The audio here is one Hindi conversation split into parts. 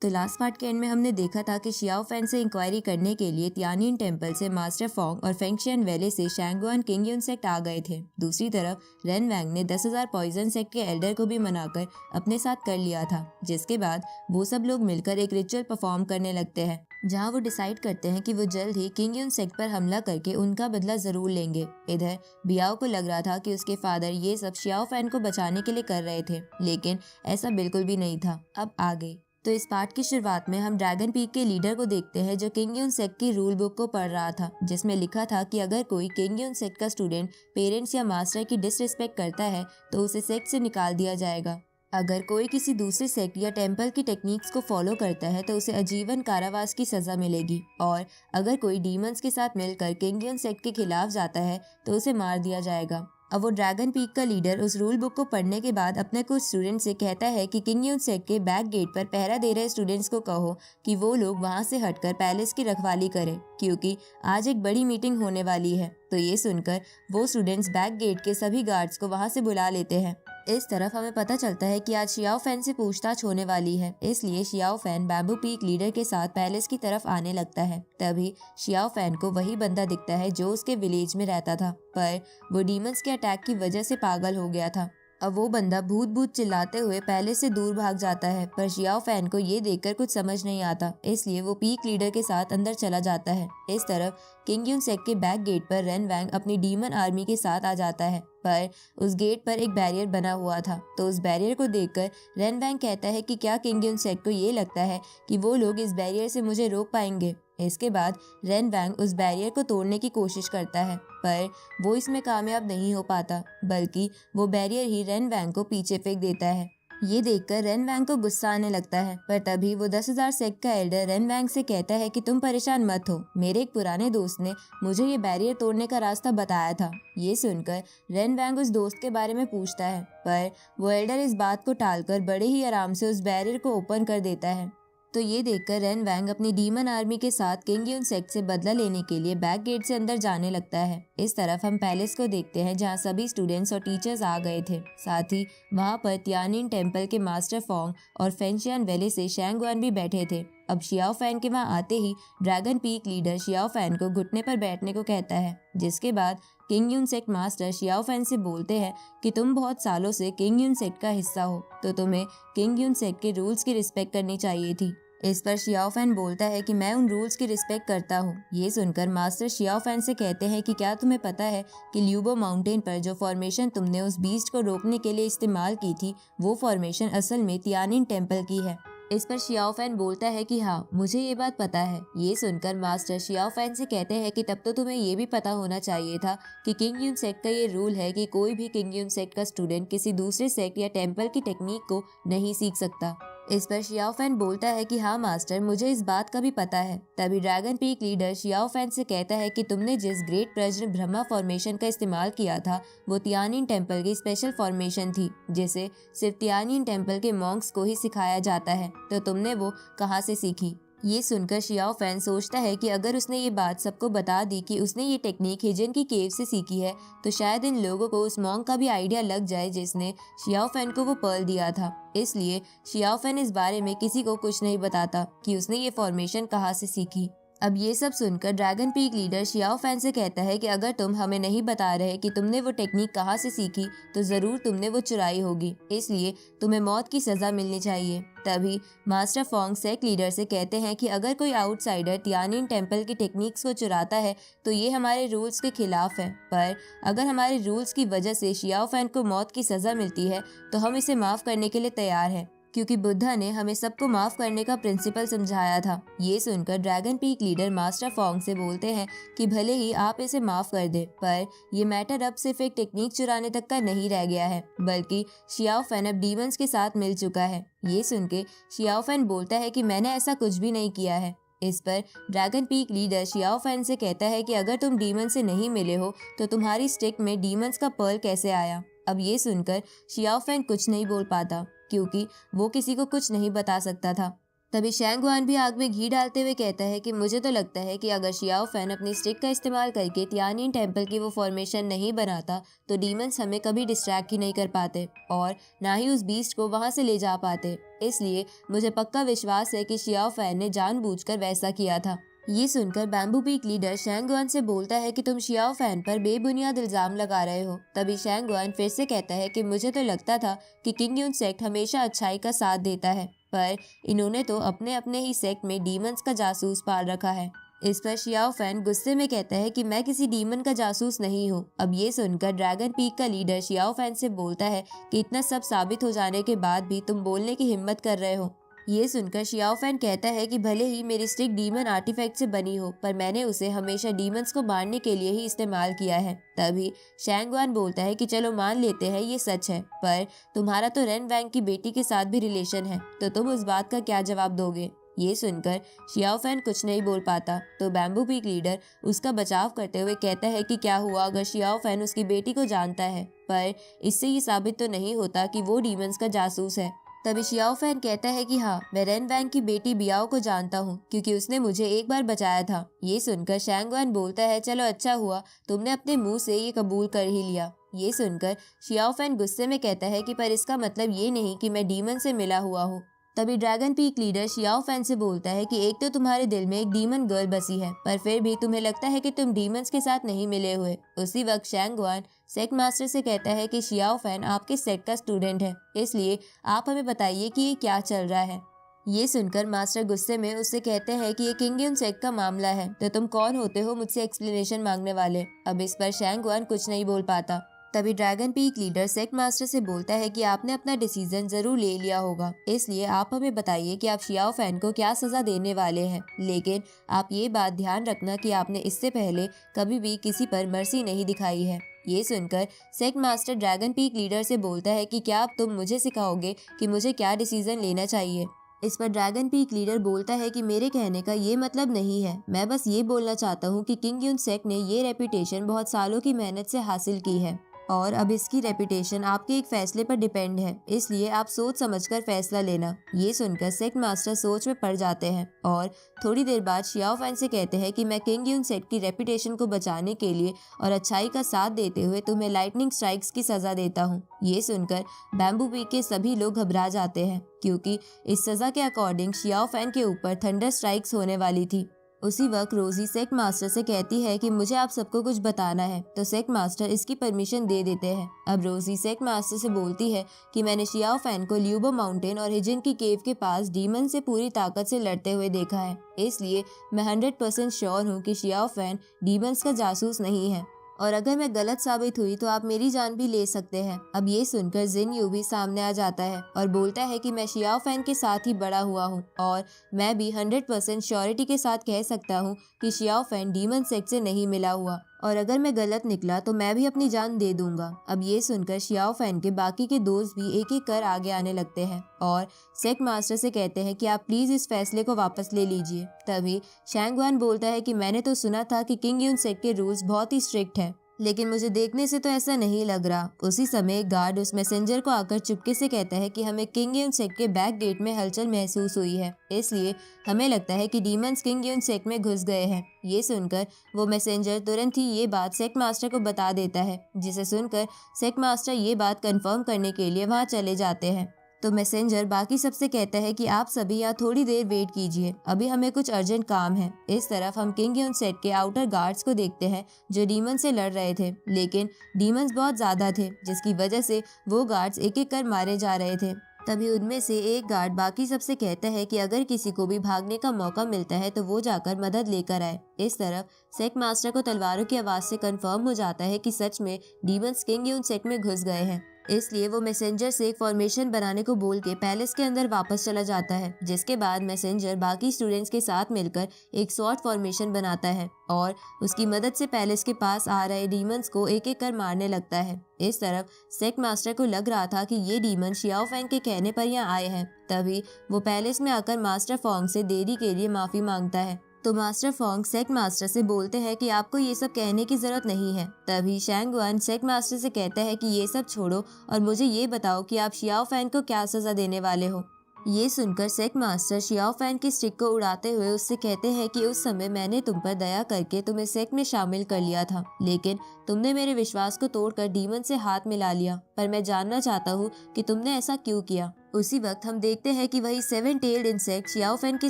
तो लास्ट पार्ट के एंड में हमने देखा था कि शियाओ फैन से इंक्वायरी करने के लिए तियानिन टेम्पल से मास्टर फोंग और फेंगशियन वैली से शैंगुआन किंगयुन सेक्ट आ गए थे। दूसरी तरफ रेन वैंग ने 10,000 पॉइजन सेक्ट के एल्डर को भी मनाकर अपने साथ कर लिया था, जिसके बाद वो सब लोग मिलकर एक रिचुअल परफॉर्म करने लगते हैं जहां वो डिसाइड करते हैं कि वो जल्द ही किंगयुन सेक्ट पर हमला करके उनका बदला जरूर लेंगे। इधर बियाओ को लग रहा था कि उसके फादर ये सब शियाओ फैन को बचाने के लिए कर रहे थे, लेकिन ऐसा बिल्कुल भी नहीं था। अब आगे तो इस पार्ट की शुरुआत में हम ड्रैगन पीक के लीडर को देखते हैं जो किंगयुन सेक्ट की रूल बुक को पढ़ रहा था, जिसमें लिखा था कि अगर कोई किंगयुन सेक्ट का स्टूडेंट पेरेंट्स या मास्टर की डिसरिस्पेक्ट करता है तो उसे सेक्ट से निकाल दिया जाएगा। अगर कोई किसी दूसरे सेक्ट या टेम्पल की टेक्निक्स को फॉलो करता है तो उसे आजीवन कारावास की सजा मिलेगी, और अगर कोई डीमंस के साथ मिलकर किंगयुन सेक्ट के खिलाफ जाता है तो उसे मार दिया जाएगा। अब वो ड्रैगन पीक का लीडर उस रूल बुक को पढ़ने के बाद अपने कुछ स्टूडेंट से कहता है कि किंगयुन सेक्ट के बैक गेट पर पहरा दे रहे स्टूडेंट्स को कहो कि वो लोग वहां से हटकर पैलेस की रखवाली करें, क्योंकि आज एक बड़ी मीटिंग होने वाली है। तो ये सुनकर वो स्टूडेंट्स बैक गेट के सभी गार्ड्स को वहां से बुला लेते हैं। इस तरफ हमें पता चलता है कि आज शियाओ फैन से पूछताछ होने वाली है, इसलिए Xiao fan bamboo peak leader के साथ पैलेस की तरफ आने लगता है। तभी शियाओ फैन को वही बंदा दिखता है जो उसके विलेज में रहता था, पर वो डीमंस के अटैक की वजह से पागल हो गया था। अब वो बंदा भूत भूत चिल्लाते हुए पैलेस से दूर भाग जाता है, पर शियाओ फैन को ये देखकर कुछ समझ नहीं आता, इसलिए वो पीक लीडर के साथ अंदर चला जाता है। इस तरफ किंगयुन सेक्ट के बैक गेट पर रेन वैंग अपनी डीमन आर्मी के साथ आ जाता है, पर उस गेट पर एक बैरियर बना हुआ था। तो उस बैरियर को देखकर रेन वैंग कहता है कि क्या किंगयुन सेक्ट को ये लगता है कि वो लोग इस बैरियर से मुझे रोक पाएंगे। इसके बाद रेन वैंग उस बैरियर को तोड़ने की कोशिश करता है, पर वो इसमें कामयाब नहीं हो पाता, बल्कि वो बैरियर ही रेन वैंग को पीछे फेंक देता है। ये देखकर रेन वैंग को गुस्सा आने लगता है, पर तभी वो 10,000 सेक्ट का एल्डर रेन वैंग से कहता है कि तुम परेशान मत हो, मेरे एक पुराने दोस्त ने मुझे ये बैरियर तोड़ने का रास्ता बताया था। ये सुनकर रेन वैंग उस दोस्त के बारे में पूछता है, पर वो एल्डर इस बात को टालकर बड़े ही आराम से उस बैरियर को ओपन कर देता है। तो ये देखकर रेन वैंग अपनी डीमन आर्मी के साथ किंगयुन सेक्ट से बदला लेने के लिए बैक गेट से अंदर जाने लगता है। इस तरफ हम पैलेस को देखते हैं जहाँ सभी स्टूडेंट्स और टीचर्स आ गए थे, साथ ही वहाँ पर तियानिन टेम्पल के मास्टर फोंग और फेंगशियन वैली से शैंगुआन भी बैठे थे। अब शियाओ फैन के वहाँ आते ही dragon peak leader Xiao Fan को घुटने पर बैठने को कहता है, जिसके बाद Qingyun sect master Xiao Fan से बोलते हैं कि तुम बहुत सालों से किंगयुन सेक्ट का हिस्सा हो, तो तुम्हें किंगयुन सेक्ट के रूल्स की रिस्पेक्ट करनी चाहिए थी। इस पर शियाओ फैन बोलता है कि मैं उन रूल्स की रिस्पेक्ट करता हूँ। ये सुनकर मास्टर शियाओ फैन से कहते हैं कि क्या तुम्हें पता है कि ल्यूबो माउंटेन पर जो फॉर्मेशन तुमने उस बीस्ट को रोकने के लिए इस्तेमाल की थी, वो फॉर्मेशन असल में तियानिन टेम्पल की है। इस पर शियाओ फैन बोलता है कि हाँ, मुझे ये बात पता है। ये सुनकर मास्टर शियाओ फैन से कहते हैं कि तब तो तुम्हें ये भी पता होना चाहिए था कि किंगयुन सेक्ट का ये रूल है कि कोई भी किंगयुन सेक्ट का स्टूडेंट किसी दूसरे सेक्ट या टेम्पल की टेक्निक को नहीं सीख सकता। इस पर शियाओ फैन बोलता है कि हाँ मास्टर, मुझे इस बात का भी पता है। तभी dragon peak leader Xiao Fan से कहता है कि तुमने जिस ग्रेट प्रज्ञ ब्रह्मा फॉर्मेशन का इस्तेमाल किया था वो तियानिन टेम्पल की स्पेशल फॉर्मेशन थी, जिसे सिर्फ तियानिन टेम्पल के मॉन्क्स को ही सिखाया जाता है, तो तुमने वो कहाँ से सीखी। ये सुनकर शियाओ फैन सोचता है कि अगर उसने ये बात सबको बता दी कि उसने ये टेक्निक हिजन की केव से सीखी है, तो शायद इन लोगों को उस मॉन्क का भी आइडिया लग जाए जिसने शियाओ फैन को वो पर्ल दिया था। इसलिए शियाओ फैन इस बारे में किसी को कुछ नहीं बताता कि उसने ये फॉर्मेशन कहाँ से सीखी। अब ये सब सुनकर dragon peak leader Xiao Fan से कहता है कि अगर तुम हमें नहीं बता रहे कि तुमने वो टेक्निक कहाँ से सीखी, तो जरूर तुमने वो चुराई होगी, इसलिए तुम्हें मौत की सजा मिलनी चाहिए। तभी मास्टर फोंग सेक्ट लीडर से कहते हैं कि अगर कोई आउटसाइडर तियानिन टेम्पल की टेक्निक्स को चुराता है तो ये हमारे रूल्स के खिलाफ है, पर अगर हमारे रूल्स की वजह से शियाओ फैन को मौत की सजा मिलती है तो हम इसे माफ करने के लिए तैयार हैं, क्योंकि बुद्धा ने हमें सबको माफ करने का प्रिंसिपल समझाया था। ये सुनकर dragon peak leader master Fong से बोलते हैं कि भले ही आप इसे माफ कर दे, पर ये मैटर अब सिर्फ एक टेक्निक चुराने तक का नहीं रह गया है, बल्कि शियाओ फैन अब डीमंस के साथ मिल चुका है। ये सुन के शियाओ फैन बोलता है कि मैंने ऐसा कुछ भी नहीं किया है। इस पर dragon peak leader Xiao Fan से कहता है कि अगर तुम डीमन से नहीं मिले हो तो तुम्हारी स्टिक में डीमंस का पर्ल कैसे आया। अब ये सुनकर शियाओ फैन कुछ नहीं बोल पाता, क्योंकि वो किसी को कुछ नहीं बता सकता था। तभी शैंगवान भी आग में घी डालते हुए कहता है कि मुझे तो लगता है कि अगर शियाओ फैन अपनी स्टिक का इस्तेमाल करके तियानिन टेम्पल की वो फॉर्मेशन नहीं बनाता तो डीमंस हमें कभी डिस्ट्रैक्ट ही नहीं कर पाते और ना ही उस बीस्ट को वहां से ले जा पाते। इसलिए मुझे पक्का विश्वास है कि शियाओ फैन ने जानबूझकर वैसा किया था। ये सुनकर बैम्बू पीक लीडर शैंगवान से बोलता है कि तुम शियाओ फैन पर बेबुनियाद इल्जाम लगा रहे हो। तभी शैंगवान फिर से कहता है कि मुझे तो लगता था कि किंग यून सेक्ट हमेशा अच्छाई का साथ देता है, पर इन्होंने तो अपने अपने ही सेक्ट में डीमंस का जासूस पाल रखा है। इस पर शियाओ फैन गुस्से में कहता है कि मैं किसी डीमन का जासूस नहीं हूँ। अब ये सुनकर ड्रैगन पीक का लीडर शियाओ फैन से बोलता है कि इतना सब साबित हो जाने के बाद भी तुम बोलने की हिम्मत कर रहे हो। ये सुनकर शियाओ फैन कहता है कि भले ही मेरी स्टिक डीमन आर्टिफैक्ट से बनी हो, पर मैंने उसे हमेशा डीमंस को मारने के लिए ही इस्तेमाल किया है। तभी शैंगवान बोलता है कि चलो मान लेते हैं ये सच है, पर तुम्हारा तो रेन वैंग की बेटी के साथ भी रिलेशन है, तो तुम उस बात का क्या जवाब दोगे। ये सुनकर शियाओ फैन कुछ नहीं बोल पाता तो बैम्बू पीक लीडर उसका बचाव करते हुए कहता है कि क्या हुआ अगर शियाओ फैन उसकी बेटी को जानता है, पर इससे ये साबित तो नहीं होता कि वो डीमंस का जासूस है। तभी शियाओ फैन कहता है कि हाँ, मैं रेन वैंग की बेटी बियाओ को जानता हूँ क्योंकि उसने मुझे एक बार बचाया था। ये सुनकर शैंगवान बोलता है चलो अच्छा हुआ तुमने अपने मुंह से ये कबूल कर ही लिया। ये सुनकर शियाओ फैन गुस्से में कहता है कि पर इसका मतलब ये नहीं कि मैं डीमन से मिला हुआ हूँ। तभी dragon peak leader Xiao Fan से बोलता है कि एक तो तुम्हारे दिल में एक डीमन गर्ल बसी है, पर फिर भी तुम्हें लगता है कि तुम डीमंस के साथ नहीं मिले हुए। उसी वक्त शैंगवान सेक्ट मास्टर से कहता है कि शियाओ फैन आपके सेक्ट का स्टूडेंट है, इसलिए आप हमें बताइए कि ये क्या चल रहा है। ये सुनकर मास्टर गुस्से में उससे कहते हैं कि ये किंग यून सेक्ट का मामला है, तो तुम कौन होते हो मुझसे एक्सप्लेनेशन मांगने वाले। अब इस पर शैंगवान कुछ नहीं बोल पाता। तभी dragon peak leader sect master से बोलता है कि आपने अपना डिसीजन जरूर ले लिया होगा, इसलिए आप हमें बताइए कि आप शियाओ फैन को क्या सजा देने वाले हैं। लेकिन आप ये बात ध्यान रखना कि आपने इससे पहले कभी भी किसी पर मर्सी नहीं दिखाई है। ये सुनकर sect master dragon peak leader से बोलता है कि क्या अब तुम मुझे सिखाओगे कि मुझे क्या डिसीजन लेना चाहिए। इस पर ड्रैगन पीक लीडर बोलता है कि मेरे कहने का ये मतलब नहीं है, मैं बस ये बोलना चाहता हूँ कि किंग यून सेक्ट ने ये रेपुटेशन बहुत सालों की मेहनत से हासिल की है और अब इसकी रेपुटेशन आपके एक फैसले पर डिपेंड है, इसलिए आप सोच समझकर फैसला लेना। ये सुनकर सेक्ट मास्टर सोच में पड़ जाते हैं और थोड़ी देर बाद शियाओ फैन से कहते हैं कि मैं किंग यून सेक्ट की रेपुटेशन को बचाने के लिए और अच्छाई का साथ देते हुए तुम्हें लाइटनिंग स्ट्राइक्स की सजा देता हूँ। ये सुनकर बैम्बू पीक के सभी लोग घबरा जाते हैं क्योंकि इस सजा के अकॉर्डिंग शियाओ फैन के ऊपर थंडर स्ट्राइक्स होने वाली थी। उसी वक्त रोजी सेक्ट मास्टर से कहती है कि मुझे आप सबको कुछ बताना है, तो सेक्ट मास्टर इसकी परमिशन दे देते हैं। अब रोजी सेक्ट मास्टर से बोलती है कि मैंने शियाओ फैन को ल्यूबो माउंटेन और हिजिन की केव के पास डीमन से पूरी ताकत से लड़ते हुए देखा है, इसलिए मैं 100% श्योर हूँ कि शियाओ फैन डीमंस का जासूस नहीं है और अगर मैं गलत साबित हुई तो आप मेरी जान भी ले सकते हैं। अब ये सुनकर जिन यू भी सामने आ जाता है और बोलता है कि मैं शियाओ फैन के साथ ही बड़ा हुआ हूँ और मैं भी 100% श्योरिटी के साथ कह सकता हूँ कि शियाओ फैन डीमन सेक्ट से नहीं मिला हुआ और अगर मैं गलत निकला तो मैं भी अपनी जान दे दूंगा। अब ये सुनकर शियाओ फैन के बाकी के दोस्त भी एक एक कर आगे आने लगते हैं और सेक्ट मास्टर से कहते हैं कि आप प्लीज इस फैसले को वापस ले लीजिए। तभी शैंगवान बोलता है कि मैंने तो सुना था कि किंग यून सेक्ट के रूल्स बहुत ही स्ट्रिक्ट हैं, लेकिन मुझे देखने से तो ऐसा नहीं लग रहा। उसी समय एक गार्ड उस मैसेंजर को आकर चुपके से कहता है कि हमें किंग यून सेक्ट के बैक गेट में हलचल महसूस हुई है, इसलिए हमें लगता है कि डीमंस किंग यून सेक्ट में घुस गए हैं। ये सुनकर वो मैसेंजर तुरंत ही ये बात सेक्ट मास्टर को बता देता है, जिसे सुनकर सेक्ट मास्टर ये बात कंफर्म करने के लिए वहां चले जाते हैं। तो मैसेंजर बाकी सबसे कहता है कि आप सभी यहाँ थोड़ी देर वेट कीजिए, अभी हमें कुछ अर्जेंट काम है। इस तरफ हम किंग यून सेट के आउटर गार्ड्स को देखते हैं जो डीमन से लड़ रहे थे, लेकिन डीमंस बहुत ज्यादा थे जिसकी वजह से वो गार्ड्स एक एक कर मारे जा रहे थे। तभी उनमें से एक गार्ड बाकी सबसे कहता है कि अगर किसी को भी भागने का मौका मिलता है तो वो जाकर मदद लेकर आए। इस तरफ सेक्ट मास्टर को तलवारों की आवाज से कंफर्म हो जाता है कि सच में डीमंस किंग यून सेट में घुस गए हैं, इसलिए वो मैसेंजर से एक फॉर्मेशन बनाने को बोल के पैलेस के अंदर वापस चला जाता है। जिसके बाद मैसेंजर बाकी स्टूडेंट्स के साथ मिलकर एक शॉर्ट फॉर्मेशन बनाता है और उसकी मदद से पैलेस के पास आ रहे डीमंस को एक एक कर मारने लगता है। इस तरफ सेक्ट मास्टर को लग रहा था कि ये डीमन शियाओ फैंग के कहने पर यहाँ आए हैं, तभी वो पैलेस में आकर मास्टर फोंग से देरी के लिए माफी मांगता है। तो मास्टर फोंग सेक्ट मास्टर से बोलते हैं कि आपको ये सब कहने की जरूरत नहीं है। तभी शैंगवान सेक्ट मास्टर से कहता है कि ये सब छोड़ो और मुझे ये बताओ कि आप शियाओ फैन को क्या सजा देने वाले हो। ये सुनकर सेक मास्टर शियाओ फैन की स्टिक को उड़ाते हुए उससे कहते हैं कि उस समय मैंने तुम पर दया करके तुम्हें सेक में शामिल कर लिया था, लेकिन तुमने मेरे विश्वास को तोड़कर डीमन से हाथ मिला लिया। पर मैं जानना चाहता हूँ कि तुमने ऐसा क्यों किया। उसी वक्त हम देखते हैं कि वही 7 टेल्ड इंसेक्ट शियाओ फैन की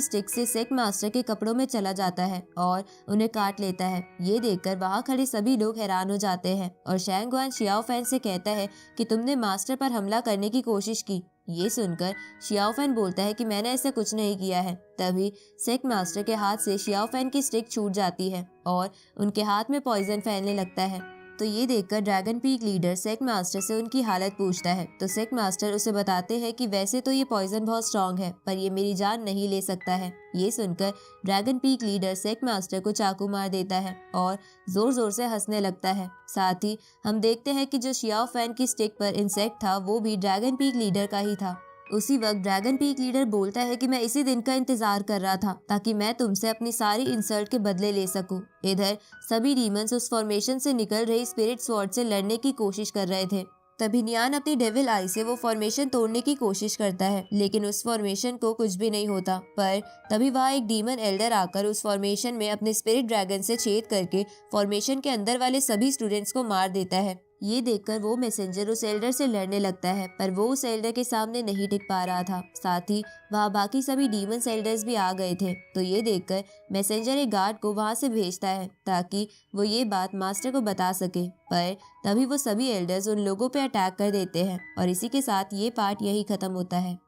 स्टिक से सेक मास्टर के कपड़ों में चला जाता है और उन्हें काट लेता है। ये देखकर वहाँ खड़े सभी लोग हैरान हो जाते हैं और शैंगवान शियाओ फैन से कहता है कि तुमने मास्टर पर हमला करने की कोशिश की। ये सुनकर शियाओ फैन बोलता है कि मैंने ऐसा कुछ नहीं किया है। तभी सेक मास्टर के हाथ से शियाओ फैन की स्टिक छूट जाती है और उनके हाथ में पॉइजन फैलने लगता है। तो ये देखकर ड्रैगन पीक लीडर सेक मास्टर से उनकी हालत पूछता है। तो सेक मास्टर उसे बताते हैं कि वैसे तो ये पॉइजन बहुत स्ट्रांग है, पर ये मेरी जान नहीं ले सकता है। ये सुनकर ड्रैगन पीक लीडर सेक मास्टर को चाकू मार देता है और जोर जोर से हंसने लगता है। साथ ही हम देखते हैं कि जो शियाओ फैन की स्टिक पर इंसेक्ट था वो भी ड्रैगन पीक लीडर का ही था। उसी वक्त ड्रैगन पीक लीडर बोलता है कि मैं इसी दिन का इंतजार कर रहा था ताकि मैं तुमसे अपनी सारी इंसल्ट के बदले ले सकूं। इधर सभी डीमंस उस फॉर्मेशन से निकल रही स्पिरिट स्वॉर्ड से लड़ने की कोशिश कर रहे थे। तभी नियान अपनी डेविल आई से वो फॉर्मेशन तोड़ने की कोशिश करता है, लेकिन उस फॉर्मेशन को कुछ भी नहीं होता। पर तभी वहाँ एक डीमन एल्डर आकर उस फॉर्मेशन में अपने स्पिरिट ड्रैगन से छेद करके फॉर्मेशन के अंदर वाले सभी स्टूडेंट्स को मार देता है। ये देखकर वो मैसेंजर उस एल्डर से लड़ने लगता है, पर वो उस एल्डर के सामने नहीं टिक पा रहा था। साथ ही वहाँ बाकी सभी डीमन एल्डर्स भी आ गए थे। तो ये देखकर मैसेंजर एक गार्ड को वहाँ से भेजता है ताकि वो ये बात मास्टर को बता सके। पर तभी वो सभी एल्डर्स उन लोगों पे अटैक कर देते हैं और इसी के साथ ये पार्ट यही खत्म होता है।